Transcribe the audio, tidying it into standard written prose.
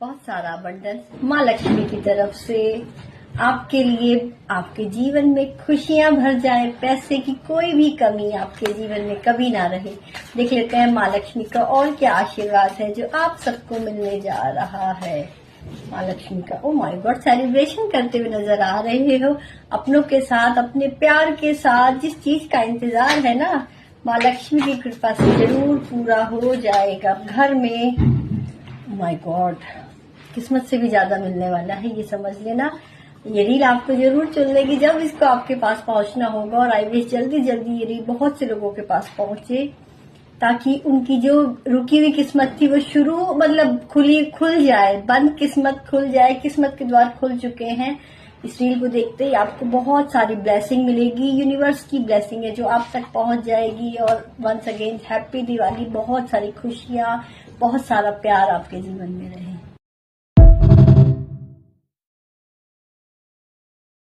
बहुत सारा अबंडेंस माँ लक्ष्मी की तरफ से आपके लिए, आपके जीवन में खुशियां भर जाए, पैसे की कोई भी कमी आपके जीवन में कभी ना रहे। देख लेते हैं माँ लक्ष्मी का और क्या आशीर्वाद है जो आप सबको मिलने जा रहा है। माँ लक्ष्मी का ओ माय गॉड, सेलिब्रेशन करते हुए नजर आ रहे हो अपनों के साथ, अपने प्यार के साथ। जिस चीज का इंतजार है ना, माँ लक्ष्मी की कृपा से जरूर पूरा हो जाएगा घर में। माय गॉड, किस्मत से भी ज्यादा मिलने वाला है, ये समझ लेना। ये रील आपको जरूर चुन लेगी जब इसको आपके पास पहुंचना होगा, और आई विश जल्दी जल्दी ये रील बहुत से लोगों के पास पहुंचे, ताकि उनकी जो रुकी हुई किस्मत थी वो शुरू खुल जाए, बंद किस्मत खुल जाए। किस्मत के द्वार खुल चुके हैं। इस रील को देखते ही आपको बहुत सारी ब्लेसिंग मिलेगी, यूनिवर्स की ब्लेसिंग है जो आप तक पहुंच जाएगी। और वंस अगेन हैप्पी दिवाली, बहुत सारी खुशियां, बहुत सारा प्यार आपके जीवन में रहे।